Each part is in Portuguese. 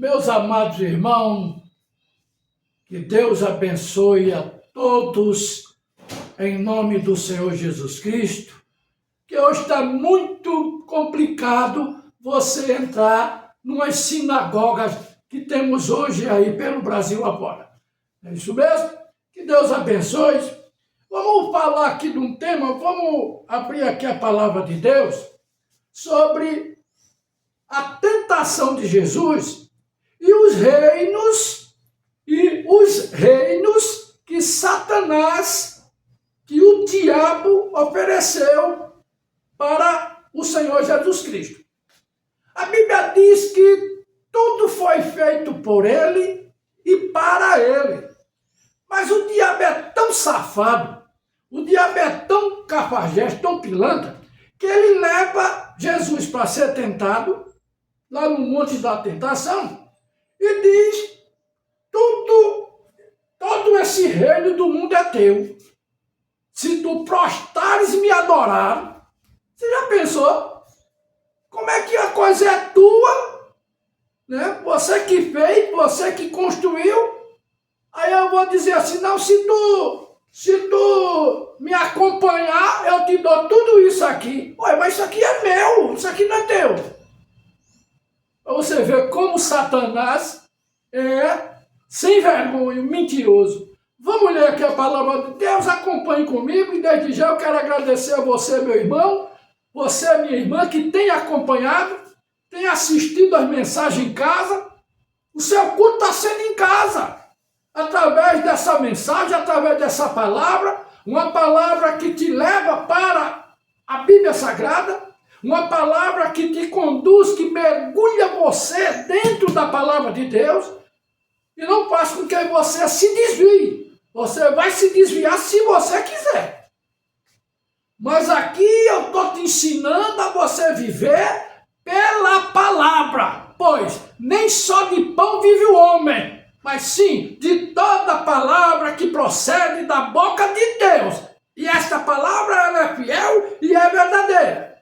Meus amados irmãos, que Deus abençoe a todos em nome do Senhor Jesus Cristo, que hoje está muito complicado você entrar numas sinagogas que temos hoje aí pelo Brasil afora. É isso mesmo? Que Deus abençoe. Vamos falar aqui de um tema, vamos abrir aqui a palavra de Deus sobre a tentação de Jesus e os reinos que Satanás, que o diabo ofereceu para o Senhor Jesus Cristo. A Bíblia diz que tudo foi feito por ele e para ele. Mas o diabo é tão safado, o diabo é tão cafajeste, tão pilantra, que ele leva Jesus para ser tentado, lá no Monte da Tentação, e diz, todo esse reino do mundo é teu. Se tu prostrares e me adorar, você já pensou? Como é que a coisa é tua? Né? Você que fez, você que construiu. Aí eu vou dizer assim, não, se tu me acompanhar, eu te dou tudo isso aqui. Ué, mas isso aqui é meu, isso aqui não é teu. Para você ver como Satanás é sem vergonha, mentiroso. Vamos ler aqui a palavra de Deus, acompanhe comigo, e desde já eu quero agradecer a você, meu irmão, você, minha irmã, que tem acompanhado, tem assistido as mensagens em casa. O seu culto está sendo em casa, através dessa mensagem, através dessa palavra, uma palavra que te leva para a Bíblia Sagrada, uma palavra que te conduz, que mergulha você dentro da palavra de Deus, e não faz com que você se desvie. Você vai se desviar se você quiser. Mas aqui eu estou te ensinando a você viver pela palavra, pois nem só de pão vive o homem, mas sim de toda palavra que procede da boca de Deus. E esta palavra ela é fiel e é verdadeira.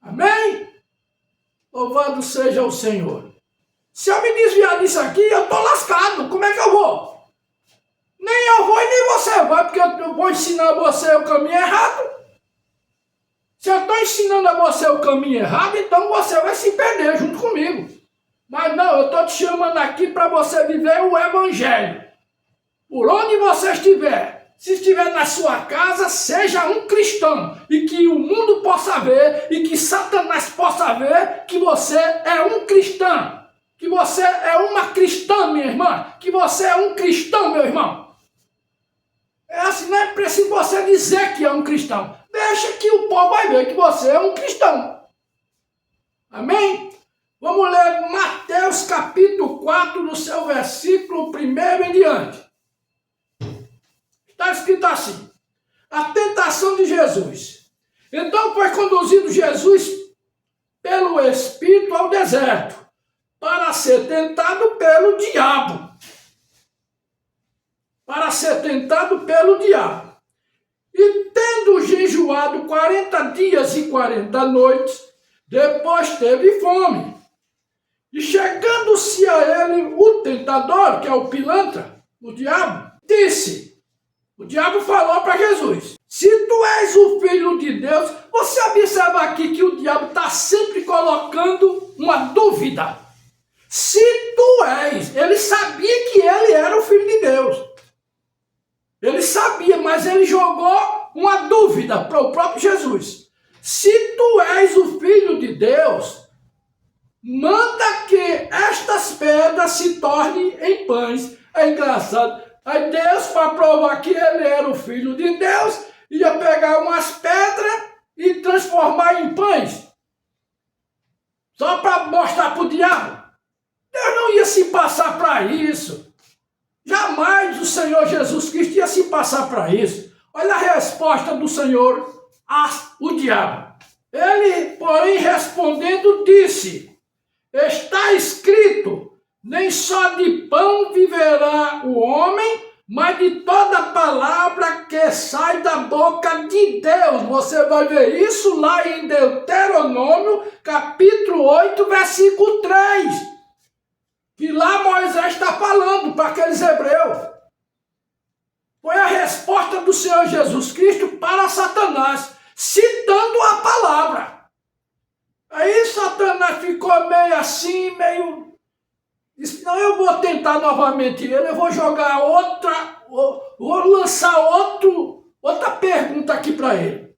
Amém? Louvado seja o Senhor. Se eu me desviar disso aqui, eu estou lascado. Como é que eu vou? Nem eu vou e nem você vai, porque eu vou ensinar a você o caminho errado. Se eu estou ensinando a você o caminho errado, então você vai se perder junto comigo. Mas não, eu estou te chamando aqui para você viver o Evangelho. Por onde você estiver, se estiver na sua casa, seja um cristão. E que o mundo possa ver, e que Satanás possa ver que você é um cristão. Que você é uma cristã, minha irmã. Que você é um cristão, meu irmão. É assim, não é preciso você dizer que é um cristão. Deixa que o povo vai ver que você é um cristão. Amém? Vamos ler Mateus capítulo 4, no seu versículo 1 em diante. Está escrito assim, a tentação de Jesus. Então foi conduzido Jesus pelo Espírito ao deserto, para ser tentado pelo diabo. Para ser tentado pelo diabo. E tendo jejuado 40 dias e 40 noites, depois teve fome. E chegando-se a ele o tentador, que é o pilantra, o diabo, disse, o diabo falou para Jesus, se tu és o Filho de Deus, você observa aqui que o diabo está sempre colocando uma dúvida. Se tu és, ele sabia que ele era o Filho de Deus. Ele sabia, mas ele jogou uma dúvida para o próprio Jesus. Se tu és o Filho de Deus, manda que estas pedras se tornem em pães. É engraçado. Aí Deus, para provar que ele era o Filho de Deus, ia pegar umas pedras e transformar em pães. Só para mostrar para o diabo. Deus não ia se passar para isso. Jamais o Senhor Jesus Cristo ia se passar para isso. Olha a resposta do Senhor ao diabo. Ele, porém, respondendo, disse, está escrito, nem só de pão viverá o homem, mas de toda palavra que sai da boca de Deus. Você vai ver isso lá em Deuteronômio, capítulo 8, versículo 3. aqueles hebreus. Foi a resposta do Senhor Jesus Cristo para Satanás, citando a palavra. Aí Satanás ficou meio assim, meio... Disse, não, eu vou tentar novamente ele, eu vou jogar vou lançar outra pergunta aqui para ele.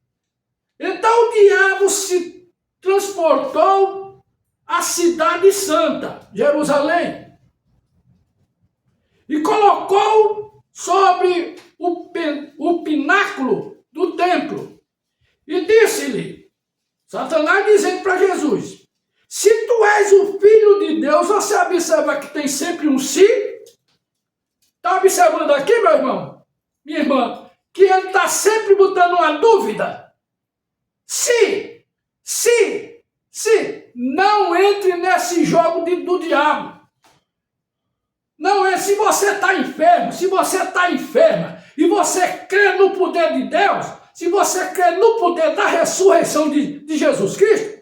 Então o diabo se transportou à cidade santa, Jerusalém, e colocou sobre o pináculo do templo. E disse-lhe, Satanás dizendo para Jesus, se tu és o Filho de Deus, você observa que tem sempre um se? Está observando aqui, meu irmão? Minha irmã, que ele está sempre botando uma dúvida. Se. Não entre nesse jogo do diabo. Não é, se você está enfermo, se você está enferma, e você crê no poder de Deus, se você crê no poder da ressurreição de Jesus Cristo,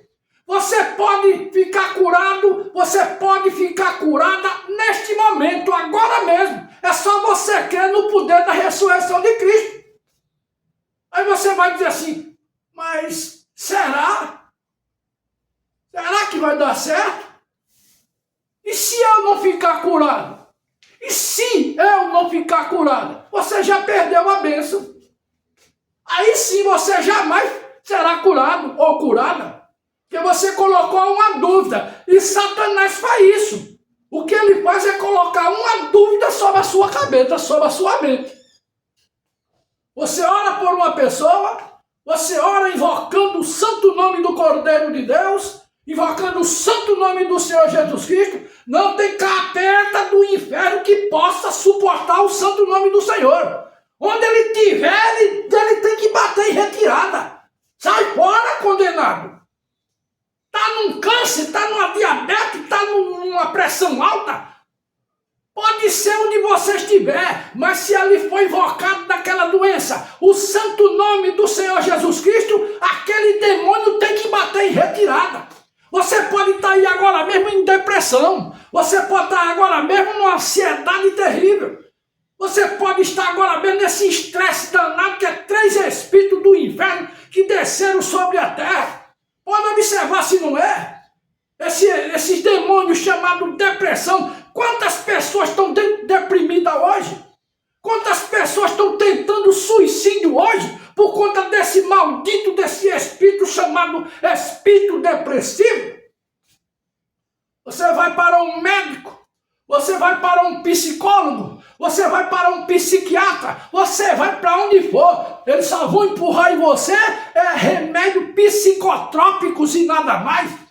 você pode ficar curado, você pode ficar curada neste momento, agora mesmo. É só você crer no poder da ressurreição de Cristo. Aí você vai dizer assim, mas será? Será que vai dar certo? E se eu não ficar curado? E se eu não ficar curado? Você já perdeu a bênção. Aí sim você jamais será curado ou curada. Porque você colocou uma dúvida. E Satanás faz isso. O que ele faz é colocar uma dúvida sobre a sua cabeça, sobre a sua mente. Você ora por uma pessoa, você ora invocando o santo nome do Cordeiro de Deus, invocando o santo nome do Senhor Jesus Cristo. Não tem capeta do inferno que possa suportar o santo nome do Senhor. Onde ele estiver, ele tem que bater em retirada. Sai fora, condenado. Está num câncer, está numa diabetes, está numa pressão alta. Pode ser onde você estiver, mas se ali for invocado daquela doença, o santo nome do Senhor Jesus Cristo, aquele demônio tem que bater em retirada. Você pode estar aí agora mesmo em depressão. Você pode estar agora mesmo numa ansiedade terrível. Você pode estar agora mesmo nesse estresse danado que é 3 espíritos do inferno que desceram sobre a terra. Pode observar se não é. Esses demônios chamados depressão. Quantas pessoas estão deprimidas hoje? Quantas pessoas estão tentando suicídio hoje por conta desse maldito, desse espírito chamado espírito depressivo? Você vai para um médico, você vai para um psicólogo, você vai para um psiquiatra, você vai para onde for, eles só vão empurrar em você remédios psicotrópicos e nada mais.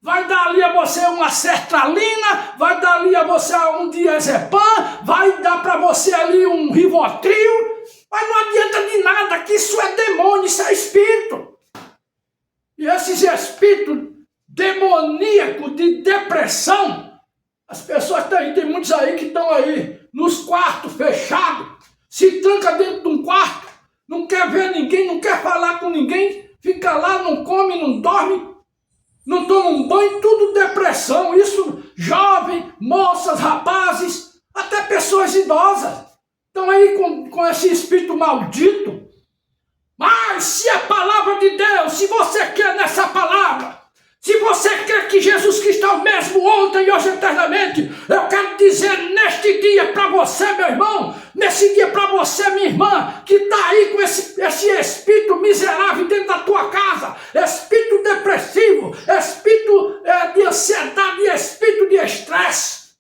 Vai dar ali a você uma sertralina, vai dar ali a você um diazepam, vai dar para você ali um rivotril, mas não adianta de nada, que isso é demônio, isso é espírito. E esses espíritos demoníacos de depressão, as pessoas tem muitos aí que estão aí nos quartos fechados, se tranca dentro de um quarto, não quer ver ninguém, não quer falar com ninguém, fica lá, não come, não dorme, não toma um banho, tudo depressão. Isso, jovem, moças, rapazes, até pessoas idosas, estão aí com esse espírito maldito. Mas se a palavra de Deus, se você quer nessa palavra, se você crê que Jesus Cristo é o mesmo ontem e hoje eternamente, eu quero dizer neste dia para você, meu irmão, nesse dia para você, minha irmã, que está aí com esse espírito miserável dentro da tua casa, espírito depressivo, espírito de ansiedade, espírito de estresse.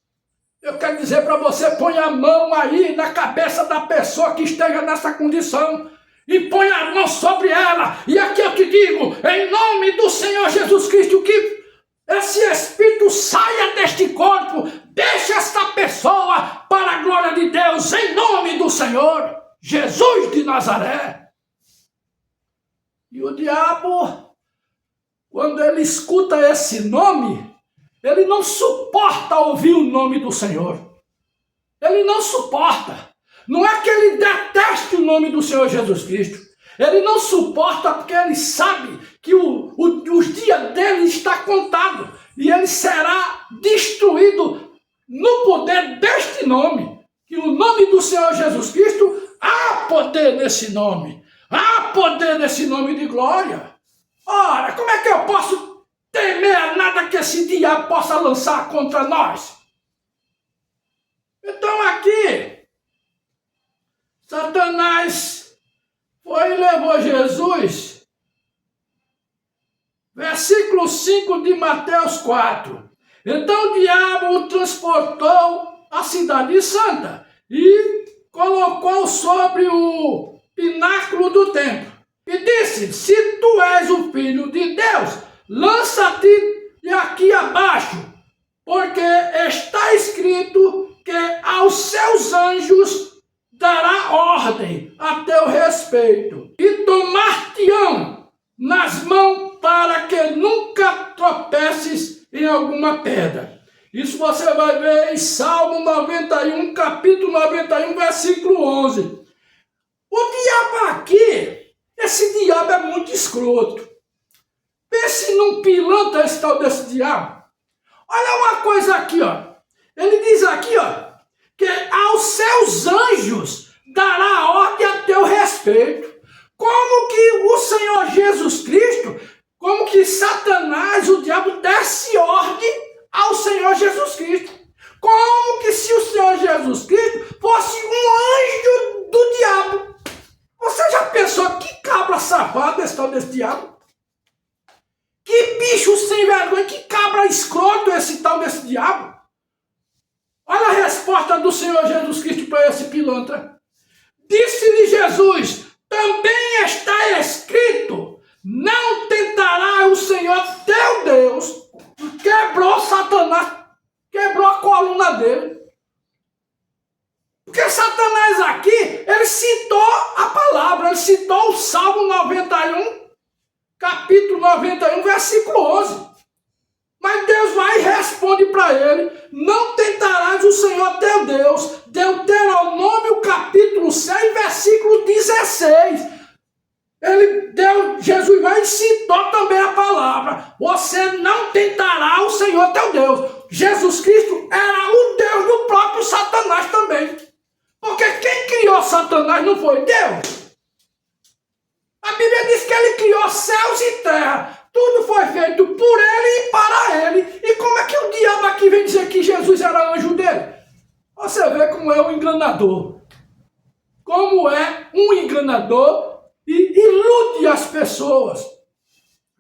Eu quero dizer para você, põe a mão aí na cabeça da pessoa que esteja nessa condição, e põe a mão sobre ela, e aqui eu te digo, em nome do Senhor Jesus Cristo, que esse espírito saia deste corpo, deixe esta pessoa para a glória de Deus, em nome do Senhor Jesus de Nazaré. E o diabo, quando ele escuta esse nome, ele não suporta ouvir o nome do Senhor, ele não suporta. Não é que ele deteste o nome do Senhor Jesus Cristo. Ele não suporta porque ele sabe que os dias dele está contado. E ele será destruído no poder deste grande nome, que o nome do Senhor Jesus Cristo, há poder nesse nome. Há poder nesse nome de glória. Ora, como é que eu posso temer a nada que esse diabo possa lançar contra nós? Então aqui, Satanás foi e levou Jesus. Versículo 5 de Mateus 4. Então o diabo o transportou à cidade santa e colocou sobre o pináculo do templo. E disse: se tu és o filho de Deus, lança-te aqui abaixo, porque está escrito que aos seus anjos dará ordem a teu respeito, e tomar-te-ão nas mãos para que nunca tropeces em alguma pedra. Isso você vai ver em Salmo 91, capítulo 91, versículo 11. O diabo aqui, esse diabo é muito escroto. Pense num pilantra esse tal desse diabo. Olha uma coisa aqui, ó. Ele diz aqui, ó, que aos seus anjos dará ordem a teu respeito. Como que o Senhor Jesus Cristo, como que Satanás, o diabo, desse ordem ao Senhor Jesus Cristo? Como que se o Senhor Jesus Cristo fosse um anjo do diabo? Você já pensou que cabra safado esse tal desse diabo? Que bicho sem vergonha, que cabra escroto esse tal desse diabo? Olha a resposta do Senhor Jesus Cristo para esse pilantra. Disse-lhe Jesus: também está escrito, não tentará o Senhor teu Deus. Quebrou Satanás, quebrou a coluna dele. Porque Satanás aqui, ele citou a palavra, ele citou o Salmo 91, capítulo 91, versículo 11. Mas Deus vai e responde para ele: não tentarás o Senhor teu Deus. Deuteronômio capítulo 6, versículo 16. Jesus vai e citou também a palavra: você não tentará o Senhor teu Deus. Jesus Cristo era o Deus do próprio Satanás também. Porque quem criou Satanás não foi Deus. A Bíblia diz que ele criou céus e terra. Tudo foi feito por ele e para ele. E como é que o diabo aqui vem dizer que Jesus era anjo dele? Você vê como é um enganador. Como é um enganador e ilude as pessoas.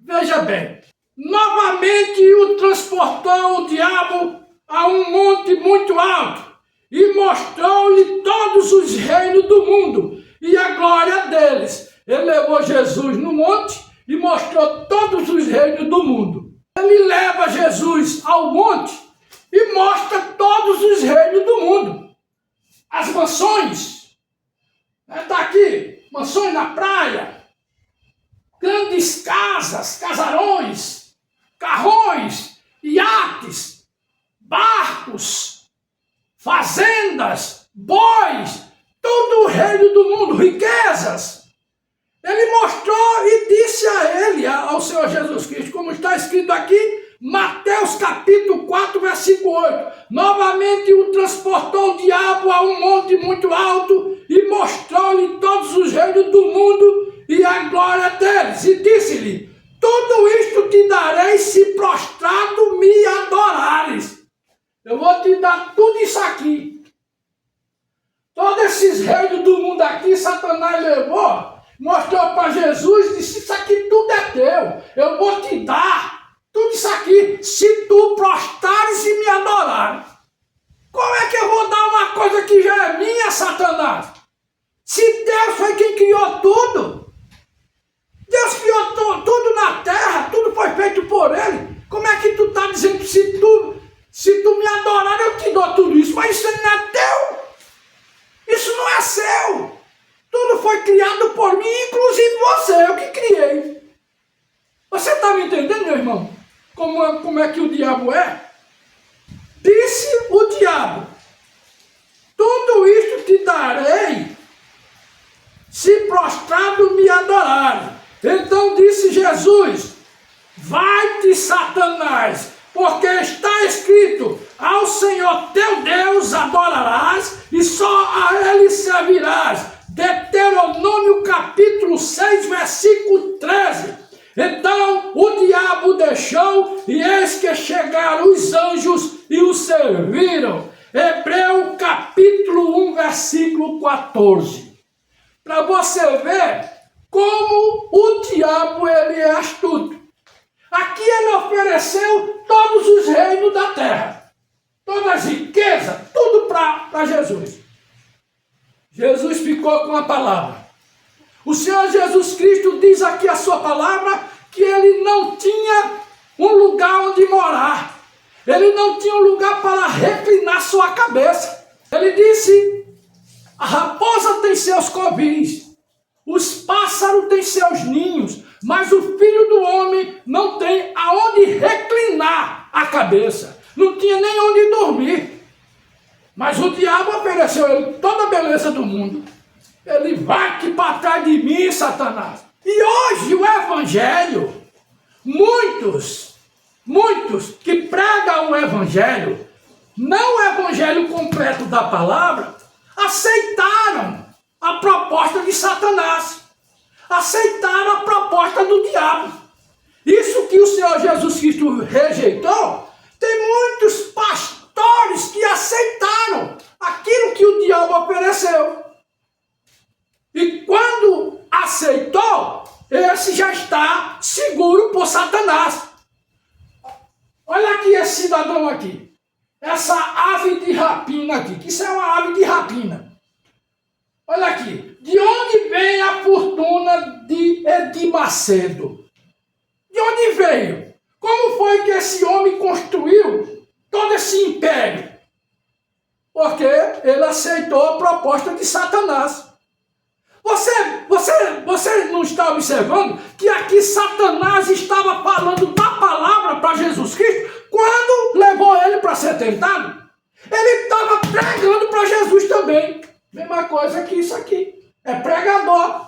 Veja bem. Novamente o transportou o diabo a um monte muito alto e mostrou-lhe todos os reinos do mundo e a glória deles. Ele levou Jesus no monte e mostrou todos os reinos do mundo. Ele leva Jesus ao monte e mostra todos os reinos do mundo. As mansões, está aqui, mansões na praia, grandes casas, casarões, carrões, iates, barcos, fazendas, bois, todo o reino do mundo, riquezas. Ele mostrou e disse a ele, ao Senhor Jesus Cristo, como está escrito aqui, Mateus capítulo 4, versículo 8. Novamente o transportou o diabo a um monte muito alto e mostrou-lhe todos os reinos do mundo e a glória deles. E disse-lhe: tudo isto te darei se prostrado me adorares. Eu vou te dar tudo isso aqui. Todos esses reinos do mundo aqui, Satanás levou, mostrou para Jesus e disse: isso aqui tudo é teu. Eu vou te dar tudo isso aqui se tu prostrares e me adorares. Como é que eu vou dar uma coisa que já é minha, Satanás? Se Deus foi quem criou tudo. Deus criou tudo na terra, tudo foi feito por ele. Como é que tu está dizendo que se tu me adorar, eu te dou tudo isso? Mas isso não é teu. Isso não é seu. Tudo foi criado por mim, inclusive você, eu que criei. Você está me entendendo, meu irmão? Como é que o diabo é? Disse o diabo: tudo isto te darei, se prostrado me adorares. Então disse Jesus: vai-te, Satanás, porque está escrito: ao Senhor teu Deus adorarás viram, Hebreu capítulo 1, versículo 14. Para você ver como o diabo ele é astuto. Aqui ele ofereceu todos os reinos da terra, todas as riquezas, tudo para Jesus. Jesus ficou com a palavra. O Senhor Jesus Cristo diz aqui a sua palavra que ele não tinha um lugar onde morar. Ele não tinha um lugar para reclinar sua cabeça. Ele disse, a raposa tem seus covis, os pássaros têm seus ninhos, mas o Filho do Homem não tem aonde reclinar a cabeça. Não tinha nem onde dormir. Mas o diabo ofereceu a ele toda a beleza do mundo. Ele vai aqui para trás de mim, Satanás. E hoje o Evangelho, muitos que pregam o Evangelho, não o Evangelho completo da palavra, aceitaram a proposta de Satanás. Aceitaram a proposta do diabo. Isso que o Senhor Jesus Cristo rejeitou, tem muitos pastores que aceitaram aquilo que o diabo ofereceu. E quando aceitou, esse já está seguro por Satanás. Olha aqui esse cidadão aqui. Essa ave de rapina aqui, que isso é uma ave de rapina. Olha aqui. De onde vem a fortuna de Edir Macedo? De onde veio? Como foi que esse homem construiu todo esse império? Porque ele aceitou a proposta de Satanás. Você não está observando que aqui Satanás estava falando da palavra para Jesus Cristo quando levou ele para ser tentado? Ele estava pregando para Jesus também. Mesma coisa que isso aqui. É pregador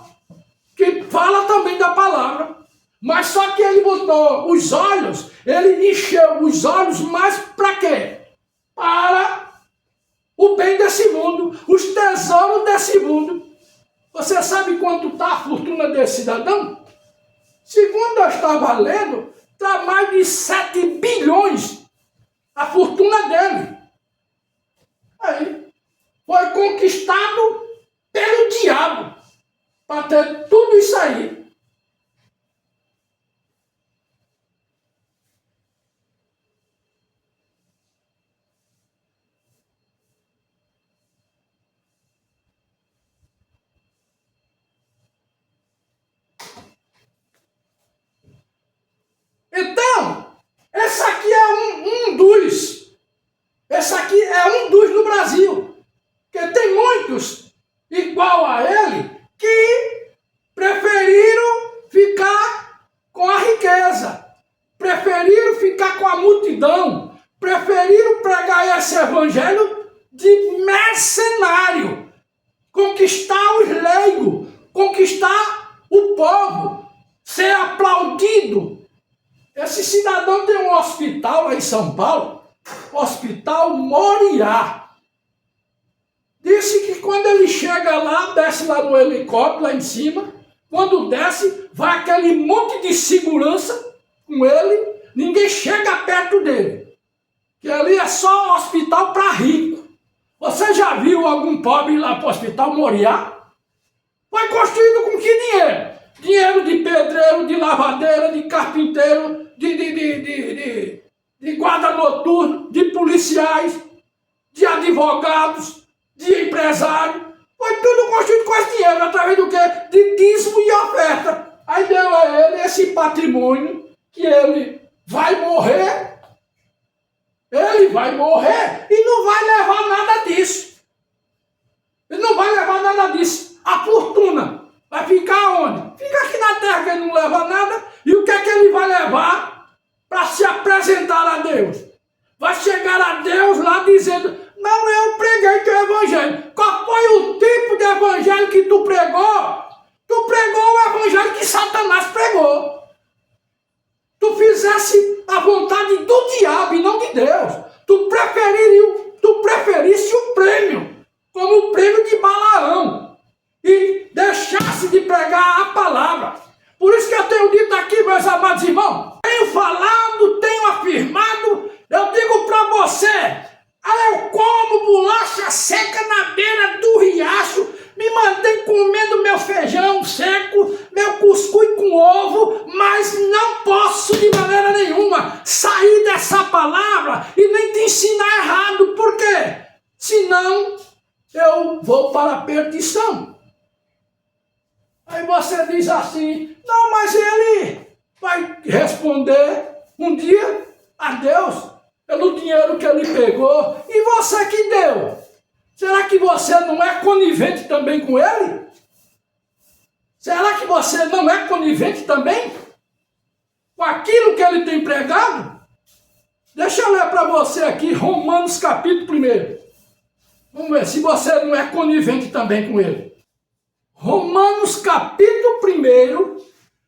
que fala também da palavra. Mas só que ele botou os olhos, ele encheu os olhos mais para quê? Para o bem desse mundo, os tesouros desse mundo. Você sabe quanto está a fortuna desse cidadão? Segundo eu estava lendo, está mais de 7 bilhões a fortuna dele. Aí, foi conquistado pelo diabo para ter tudo isso aí. Então, esse aqui é esse aqui é um dos no Brasil. Porque tem muitos igual a ele que preferiram ficar com a riqueza, preferiram ficar com a multidão, preferiram pregar esse evangelho de mercenário, conquistar os leigos, conquistar o povo, ser aplaudido. Esse cidadão tem um hospital lá em São Paulo, Hospital Moriá. Disse que quando ele chega lá, desce lá no helicóptero, lá em cima, quando desce, vai aquele monte de segurança com ele, ninguém chega perto dele. Que ali é só hospital para rico. Você já viu algum pobre lá para o Hospital Moriá? Foi construído com que dinheiro? Dinheiro de pedreiro, de lavadeira, de carpinteiro, de guarda noturno, de policiais, de advogados, de empresário. Foi tudo construído com esse dinheiro, através do quê? De dízimo e oferta. Aí deu a ele esse patrimônio que ele vai morrer. Ele vai morrer e não vai levar nada disso. Ele não vai levar nada disso. A fortuna vai ficar onde? Fica aqui na terra que ele não leva nada. E o que é que ele vai levar para se apresentar a Deus? Vai chegar a Deus lá dizendo: não, eu preguei teu evangelho. Qual foi o tipo de evangelho que tu pregou? Tu pregou o evangelho que Satanás pregou. Tu fizesse a vontade do diabo e não de Deus. Tu preferisse o prêmio, como o prêmio de Balaão, e deixasse de pregar a palavra. Por isso que eu tenho dito aqui, meus amados irmãos, tenho falado, tenho afirmado, eu digo para você, repetição. Aí você diz assim, não, mas ele vai responder um dia a Deus pelo dinheiro que ele pegou. E você que deu? Será que você não é conivente também com ele? Será que você não é conivente também com aquilo que ele tem pregado? Deixa eu ler para você aqui Romanos capítulo 1. Vamos ver se você não é conivente também com ele. Romanos capítulo 1,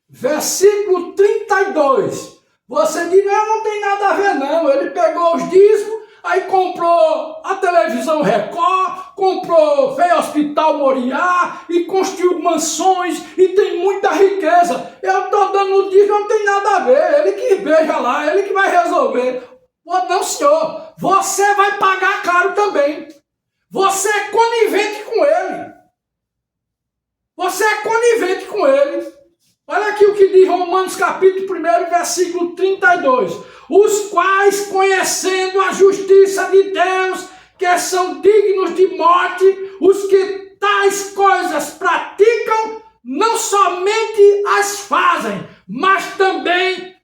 versículo 32. Você diz, não tem nada a ver não. Ele pegou os dízimos, aí comprou a televisão Record, fez hospital Moriá e construiu mansões e tem muita riqueza. Eu estou dando o dízimo, não tem nada a ver. Ele que veja lá, ele que vai resolver. Não, senhor, você vai pagar caro também. Você é conivente com ele. Você é conivente com ele. Olha aqui o que diz Romanos capítulo 1, versículo 32. Os quais, conhecendo a justiça de Deus, que são dignos de morte, os que tais coisas praticam, não somente as fazem, mas também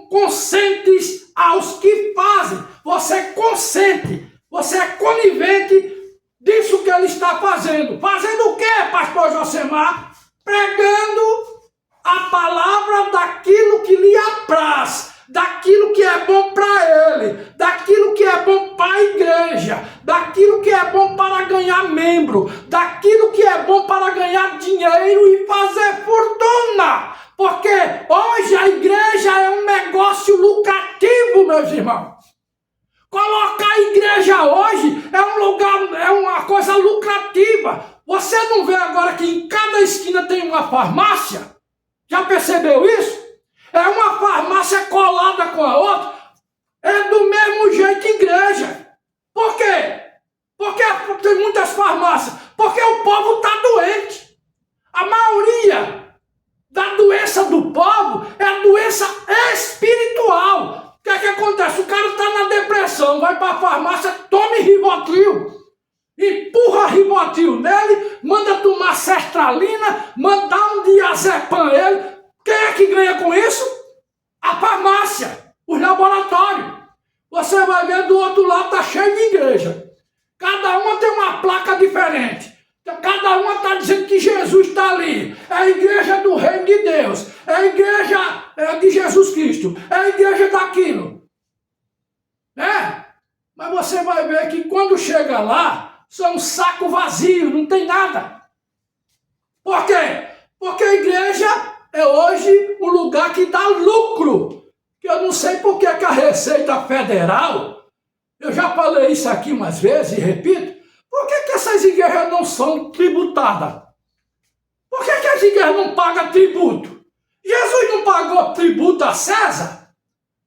consentes aos que fazem. Você consente, você é conivente disso que ele está fazendo. Fazendo o quê, pastor Josemar? Pregando a palavra daquilo que lhe apraz, daquilo que é bom para ele, daquilo que é bom para a igreja, daquilo que é bom para ganhar membro, daquilo que é bom para ganhar dinheiro e fazer fortuna. Porque hoje a igreja é um negócio lucrativo, meus irmãos. Colocar a igreja hoje é um lugar, é uma coisa lucrativa. Você não vê agora que em cada esquina tem uma farmácia? Já percebeu isso? É uma farmácia colada com a outra. É do mesmo jeito igreja. Por quê? Porque tem muitas farmácias. Porque o povo está doente. A maioria da doença do povo é a doença espiritual. O que é que acontece? O cara está na depressão, vai para a farmácia, tome Rivotril. Empurra Rivotril nele, manda tomar sertralina, manda um diazepam ele. Quem é que ganha com isso? A farmácia, os laboratórios. Você vai ver do outro lado, está cheio de igreja. Cada uma tem uma placa diferente. Cada uma está dizendo que Jesus está ali. É a igreja do reino de Deus. É a igreja de Jesus Cristo. É a igreja daquilo. Mas você vai ver que quando chega lá, são um saco vazio, não tem nada. Por quê? Porque a igreja é hoje um lugar que dá lucro. Que eu não sei por que a Receita Federal, eu já falei isso aqui umas vezes e repito, por que essas igrejas não são tributadas? Por que as igrejas não pagam tributo? Jesus não pagou tributo a César?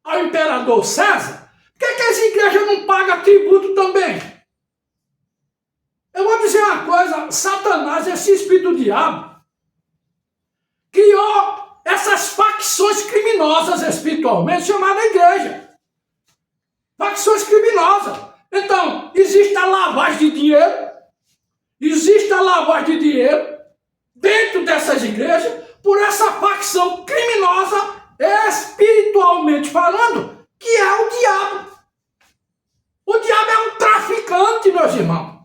Ao imperador César? Por que as igrejas não pagam tributo também? Eu vou dizer uma coisa, Satanás, esse espírito do diabo, criou essas facções criminosas espiritualmente chamadas igreja. Facções criminosas. Então, existe a lavagem de dinheiro, dentro dessas igrejas, por essa facção criminosa, espiritualmente falando, que é o diabo. O diabo é um traficante, meus irmãos.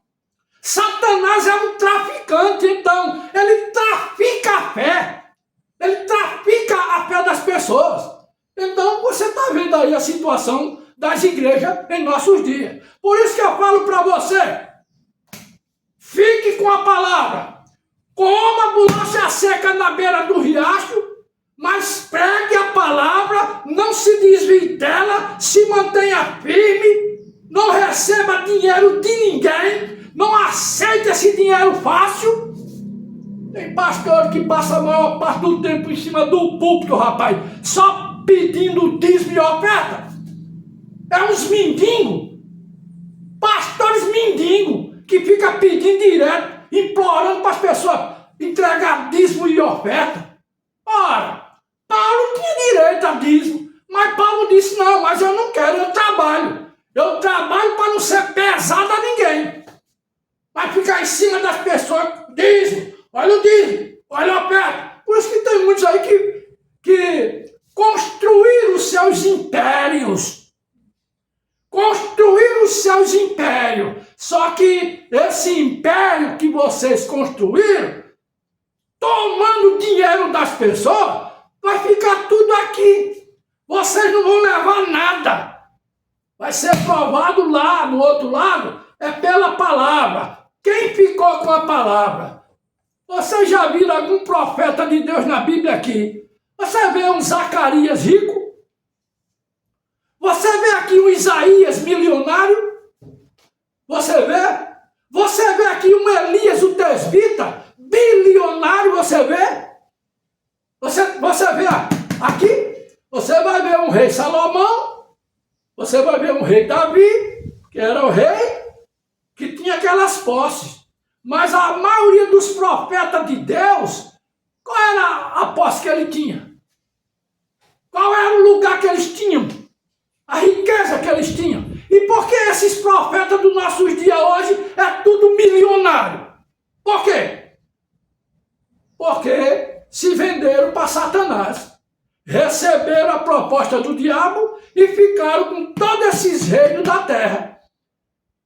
Satanás é um traficante, então, ele trafica a fé. Ele trafica a fé das pessoas. Então, você está vendo aí a situação das igrejas em nossos dias. Por isso que eu falo para você, fique com a palavra. Coma bolacha seca na beira do riacho, mas pregue a palavra, não se desvie dela, se mantenha firme, não receba dinheiro de ninguém, não aceite esse dinheiro fácil. Tem pastor que passa a maior parte do tempo em cima do púlpito, rapaz, só pedindo dízimo e oferta. É uns mendigos, pastores mendigos, que ficam pedindo direto, implorando para as pessoas entregar dízimo e oferta. Ora, Paulo tinha direito a dízimo, mas Paulo disse, não, mas eu não quero, eu trabalho. Eu trabalho para não ser pesado a ninguém. Mas ficar em cima das pessoas, dízimo, olha o dízimo, olha a oferta. Por isso que tem muitos aí que construíram os seus impérios. Construíram os seus impérios. Só que esse império que vocês construíram, tomando dinheiro das pessoas, vai ficar tudo aqui. Vocês não vão levar nada. Vai ser provado lá, no outro lado, é pela palavra. Quem ficou com a palavra? Vocês já viram algum profeta de Deus na Bíblia aqui? Você vê um Zacarias rico? Você vê aqui um Isaías milionário? Você vê? Você vê aqui um Elias, o tesbita, bilionário, você vê? Você vê aqui? Você vai ver um rei Salomão, você vai ver um rei Davi, que era o rei, que tinha aquelas posses. Mas a maioria dos profetas de Deus, qual era a posse que ele tinha? Qual era o lugar que eles tinham? A riqueza que eles tinham? E por que esses profetas dos nossos dias hoje é tudo milionário? Por quê? Porque se venderam para Satanás, receberam a proposta do diabo e ficaram com todos esses reinos da terra.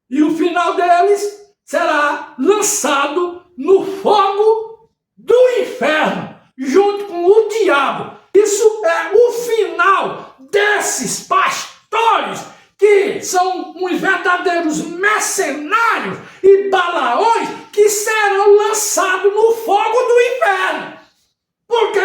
E o final deles será lançado no fogo do inferno, junto com o diabo. Isso é o final desses pastores que são uns verdadeiros mercenários e balaões que serão lançados no fogo do inferno. Por quê?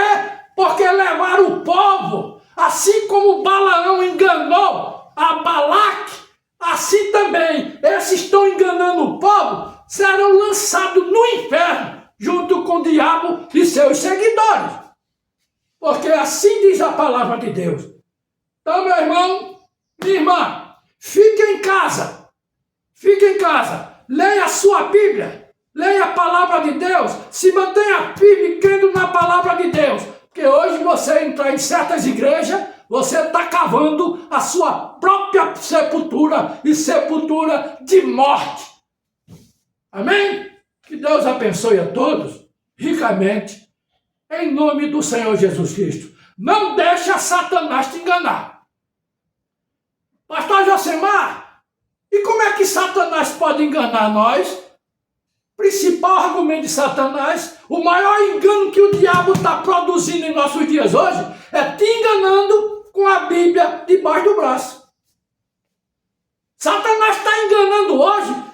Porque levaram o povo, assim como Balaão enganou a Balaque, assim também esses estão enganando o povo, serão lançados no inferno, junto com o diabo e seus seguidores. Porque assim diz a palavra de Deus. Então, meu irmão, minha irmã, fique em casa, leia a sua Bíblia, leia a palavra de Deus, se mantenha firme crendo na palavra de Deus, porque hoje você entrar em certas igrejas, você está cavando a sua própria sepultura e sepultura de morte. Amém? Que Deus abençoe a todos ricamente, em nome do Senhor Jesus Cristo. Não deixa Satanás te enganar. Pastor Josemar, e como é que Satanás pode enganar nós? Principal argumento de Satanás, o maior engano que o diabo está produzindo em nossos dias hoje, é te enganando com a Bíblia debaixo do braço. Satanás está enganando hoje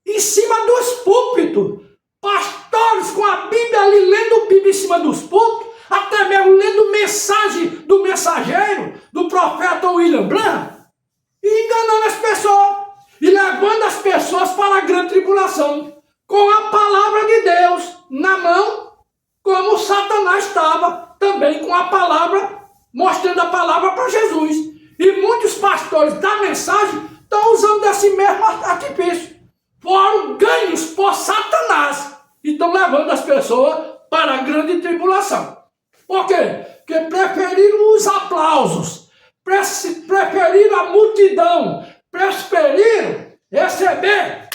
em cima dos púlpitos. Pastores com a Bíblia ali, lendo Bíblia em cima dos púlpitos, até mesmo lendo mensagem do mensageiro, do profeta William Branham, e enganando as pessoas, e levando as pessoas para a grande tribulação, com a palavra de Deus na mão, como Satanás estava também com a palavra, mostrando a palavra para Jesus. E muitos pastores da mensagem estão usando desse mesmo artifício. Foram ganhos por Satanás e estão levando as pessoas para a grande tribulação. Por quê? Porque preferiram os aplausos, preferiram a multidão, preferiram receber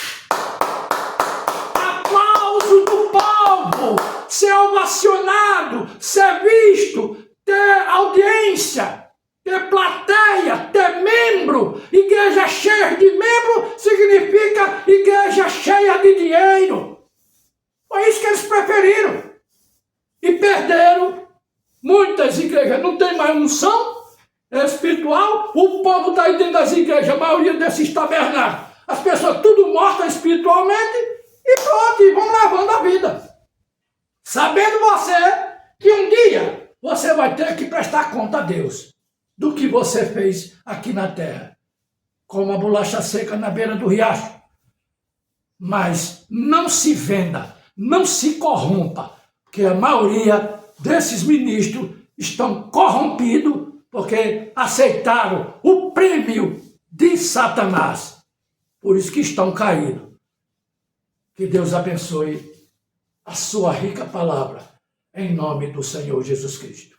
aplauso do povo, ser ovacionado, ser visto, ter audiência, ter plateia, ter membro. Igreja cheia de membro significa igreja cheia de dinheiro. Foi isso que eles preferiram. E perderam muitas igrejas. Não tem mais unção espiritual. O povo está aí dentro das igrejas, a maioria desses tabernáculos. As pessoas tudo mortas espiritualmente e pronto, e vão levando a vida. Sabendo você que um dia você vai ter que prestar conta a Deus do que você fez aqui na terra, como a bolacha seca na beira do riacho. Mas não se venda, não se corrompa, porque a maioria desses ministros estão corrompidos porque aceitaram o prêmio de Satanás. Por isso que estão caídos. Que Deus abençoe a sua rica palavra, em nome do Senhor Jesus Cristo.